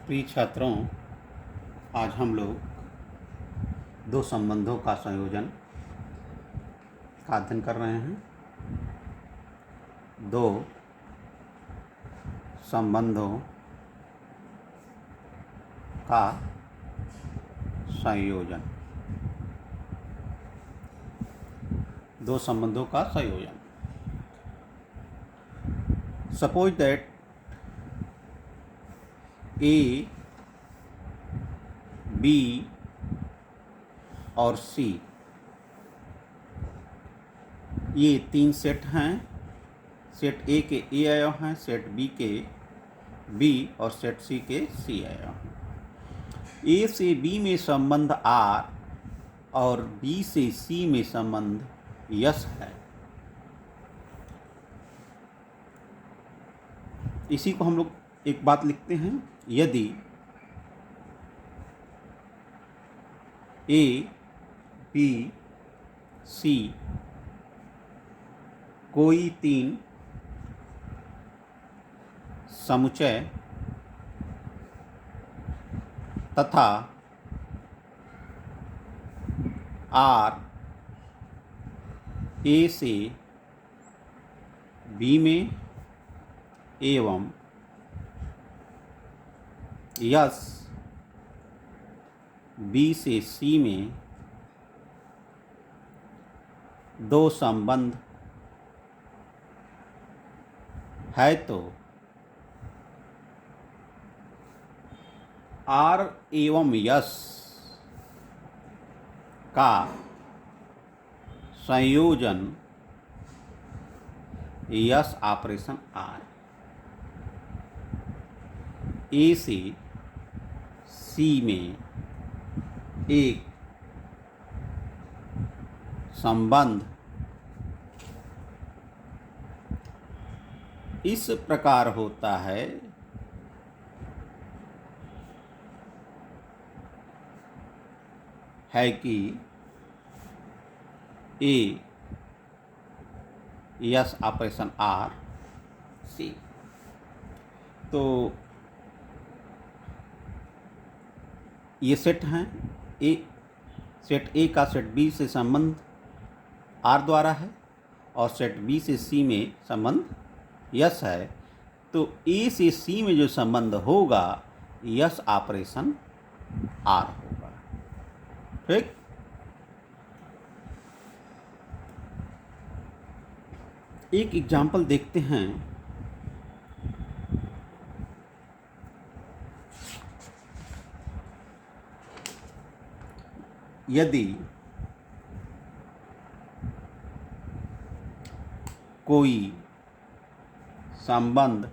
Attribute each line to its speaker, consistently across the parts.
Speaker 1: प्रिय छात्रों, आज हम लोग दो संबंधों का संयोजन का अध्ययन कर रहे हैं। दो संबंधों का संयोजन। दो संबंधों का संयोजन। सपोज दैट ए, बी और सी, ये तीन सेट हैं। सेट ए के ए अवयव हैं, सेट बी के बी और सेट सी के सी अवयव हैं। ए से बी में संबंध आर और बी से सी में संबंध यस है। इसी को हम लोग एक बात लिखते हैं। यदि ए, बी, सी कोई तीन समुच्चय तथा आर ए से बी में एवं यस बी से सी में दो संबंध है तो आर एवं यस का संयोजन यस ऑपरेशन आर। ए से सी में एक संबंध इस प्रकार होता है कि ए यस ऑपरेशन आर सी। तो ये सेट हैं। सेट ए का सेट बी से संबंध आर द्वारा है और सेट बी से सी में संबंध यस है। तो ए से सी में जो संबंध होगा यस ऑपरेशन आर होगा। ठीक। एक एग्जाम्पल देखते हैं। यदि कोई संबंध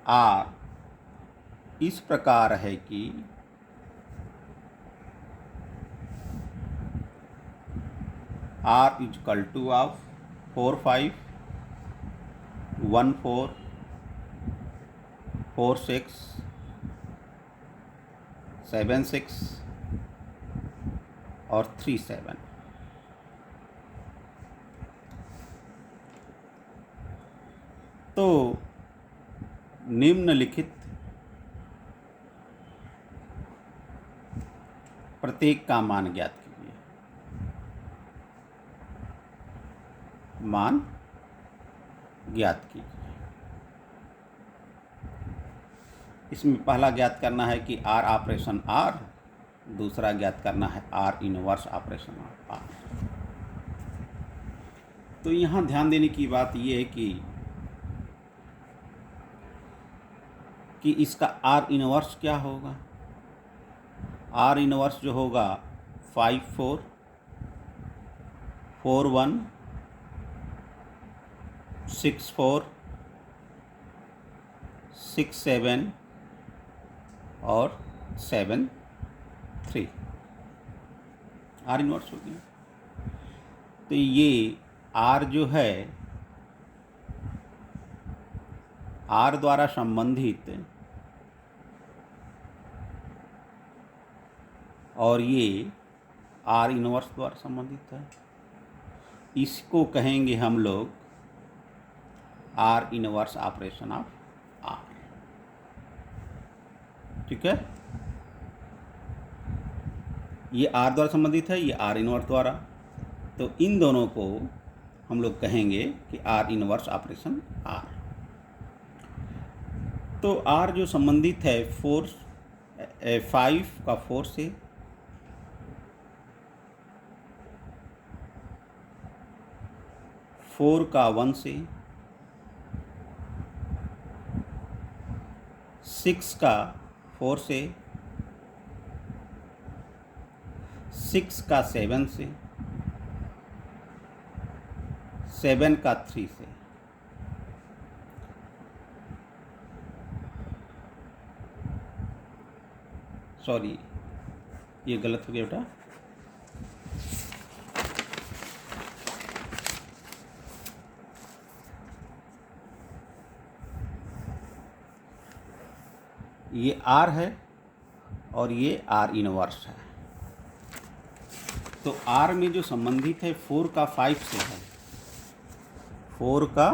Speaker 1: आर इस प्रकार है कि आर इजकल टू ऑफ 4, 5, 1, 4, 4, 6, 7, 6 और 3, 7। तो निम्नलिखित प्रत्येक का मान ज्ञात कीजिए। मान ज्ञात कीजिए। इसमें पहला ज्ञात करना है कि आर ऑपरेशन आर, दूसरा ज्ञात करना है आर इनवर्स ऑपरेशन आर। तो यहाँ ध्यान देने की बात यह है कि इसका आर इनवर्स क्या होगा। आर इनवर्स जो होगा 5, 4, 4, 1, 6, 4, 6, 7 और 7, 3 आर इनवर्स हो गया। तो ये आर जो है आर द्वारा संबंधित और ये आर इनवर्स द्वारा संबंधित है। इसको कहेंगे हम लोग R inverse operation of R. ठीक है, ये आर द्वारा संबंधित है, ये आर इनवर्स द्वारा। तो इन दोनों को हम लोग कहेंगे कि आर इनवर्स ऑपरेशन आर। तो आर जो संबंधित है 5 का 4 से, 4 का 1 से, 6 का 4 से, 6 का 7 से, 7 का 3 से। सॉरी, ये गलत हो गया बेटा। ये आर है और ये आर इनवर्स है। तो आर में जो संबंधित है 4 का 5 से है, 4 का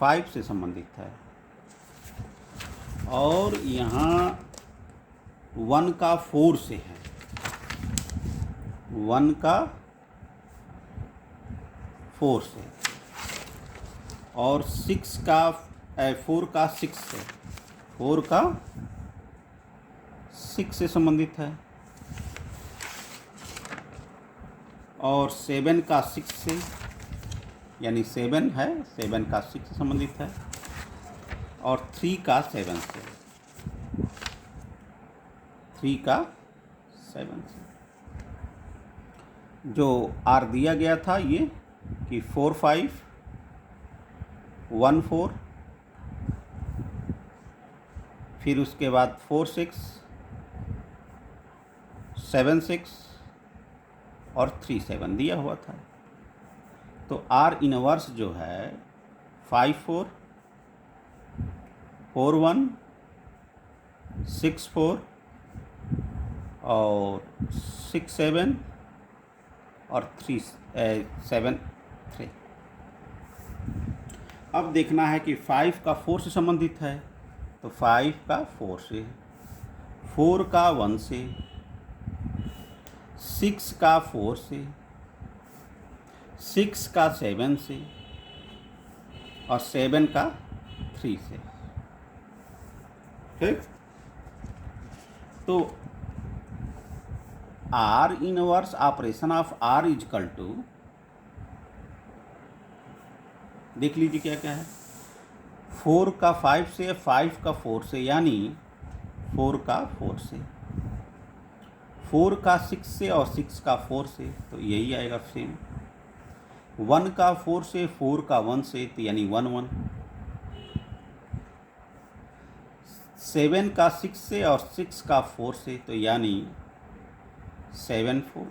Speaker 1: 5 से संबंधित है, और यहाँ 1 का 4 से है, 1 का 4 से, और 6 का 4 का 6 से, 4 का 6 से संबंधित है, और 7 का 6 से, यानी 7 है, 7 का 6 से संबंधित है, और 3 का 7 से, 3 का 7 से। जो आर दिया गया था ये कि 4 5 1 4, फिर उसके बाद 4 6 7 6 और 3 7 दिया हुआ था। तो आर इनवर्स जो है 5 4 4 1 6 4 और 6 7 और 3 7 3। अब देखना है कि 5 का 4 से संबंधित है, तो 5 का 4 से, 4 का 1 से, 6 का 4 से, 6 का 7 से, और 7 का 3 से। ठीक, तो R inverse operation of R is equal to, देख लीजिए क्या क्या है, 4 का 5 से, 5 का 4 से, यानी 4 का 4 से, 4 का 6 से और 6 का 4 से, तो यही आएगा सेम। 1 का 4 से, 4 का 1 से, तो यानी 1 1। 7 का 6 से और 6 का 4 से, तो यानी 7 4।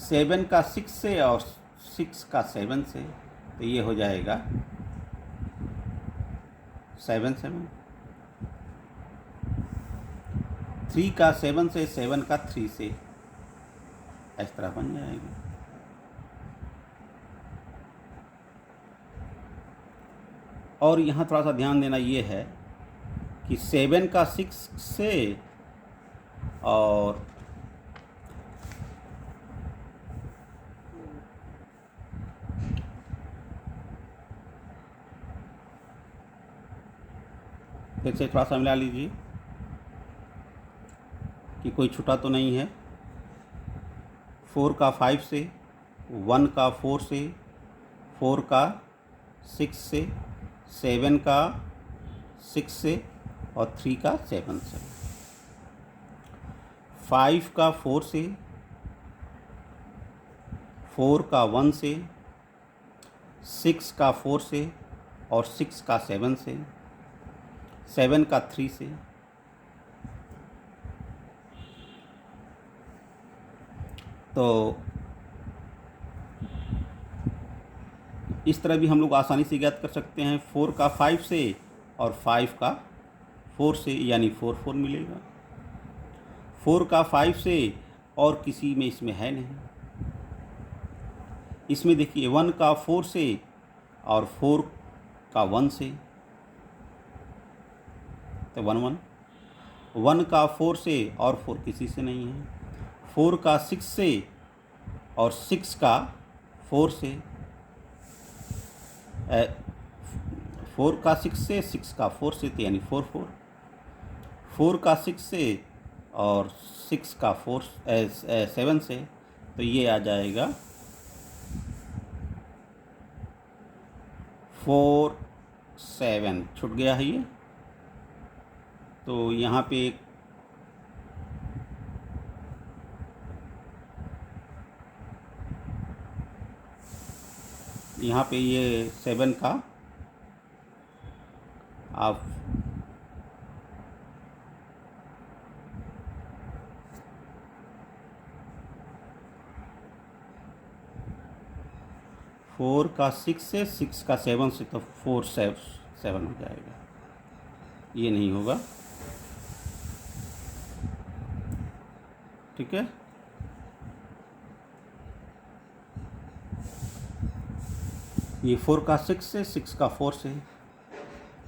Speaker 1: 7 का 6 से और 6 का 7 से, तो ये हो जाएगा 7 7। 3 का 7 से, 7 का 3 से, इस तरह बन जाएगी। और यहाँ थोड़ा सा ध्यान देना ये है कि 7 का 6 से और फिर से थोड़ा सा मिला लीजिए कि कोई छूटा तो नहीं है। 4 का 5 से, 1 का 4 से, 4 का 6 से, 7 का 6 से और 3 का 7 से। 5 का 4 से, 4 का 1 से, 6 का 4 से और 6 का 7 से, 7 का 3 से। तो इस तरह भी हम लोग आसानी से ज्ञात कर सकते हैं। 4 का 5 से और 5 का 4 से, यानी 4 4 मिलेगा। 4 का 5 से और किसी में इसमें है नहीं। इसमें देखिए 1 का 4 से और 4 का 1 से, तो 1 1। 1 का 4 से और 4 किसी से नहीं है। 4 का 6 से और 6 का 4 से, 4 का 6 से, 6 का 4 से, तो यानी 4 4। 4 का 6 से और 6 का 7 से, तो ये आ जाएगा 4 7। छूट गया है ये। तो यहाँ पे ये 7 का आप 4 का 6 से, 6 का 7 से, तो 4 7 हो जाएगा। ये नहीं होगा, ठीक है। ये 4 का 6 से, 6 का 4 से,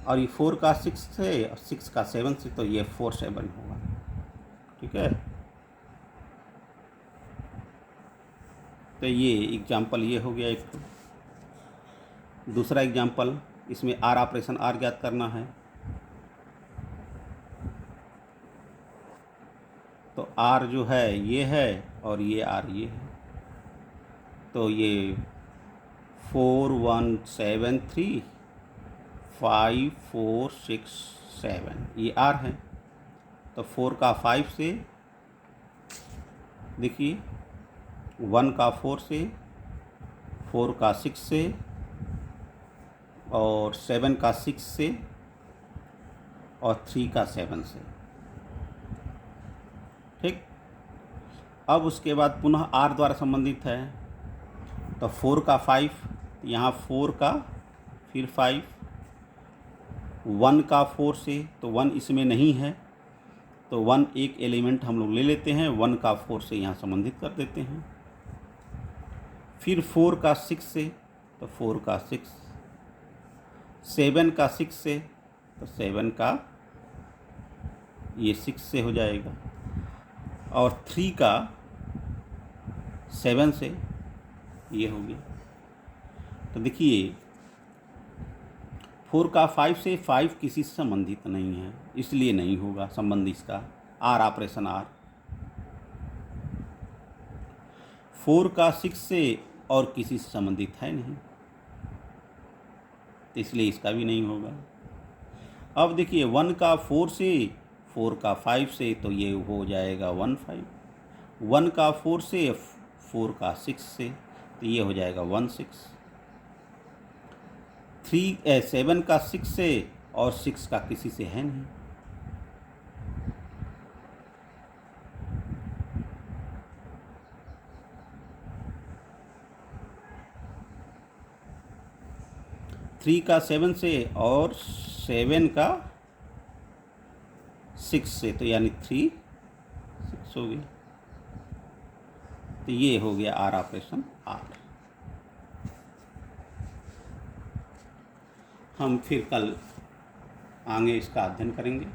Speaker 1: और ये 4 का 6 से और 6 का 7 से, तो ये 4 7 होगा, ठीक है। तो ये एग्जाम्पल ये हो गया एक तो। दूसरा एग्जाम्पल, इसमें आर ऑपरेशन आर ज्ञात करना है। तो आर जो है ये है और ये आर ये है, तो ये 4 1 7 3 5 4 6 7, ये आर है। तो 4 का 5 से, देखिए 1 का 4 से, 4 का 6 से और 7 का 6 से और 3 का 7 से, ठीक। अब उसके बाद पुनः आर द्वारा संबंधित है। तो 4 का 5, यहाँ 4 का फिर 5, 1 का 4 से, तो 1 इसमें नहीं है, तो 1 एक एलिमेंट हम लोग ले लेते हैं, 1 का 4 से यहाँ संबंधित कर देते हैं। फिर 4 का 6 से, तो 4 का 6, 7 का 6 से, तो 7 का ये 6 से हो जाएगा, और 3 का 7 से ये हो गया। तो देखिए 4 का 5 से, 5 किसी से संबंधित नहीं है, इसलिए नहीं होगा संबंध इसका, आर ऑपरेशन आर। 4 का 6 से और किसी से संबंधित है नहीं, तो इसलिए इसका भी नहीं होगा। अब देखिए 1 का 4 से, 4 का 5 से, तो ये हो जाएगा 1 5। 1 का 4 से, 4 का 6 से, तो ये हो जाएगा 1 6। 7 का 6 से और 6 का किसी से है नहीं, थ्री का 7 से और 7 का 6 से, तो यानी 3 6 हो गया। तो ये हो गया आर ऑपरेशन आर। हम फिर कल आगे इसका अध्ययन करेंगे।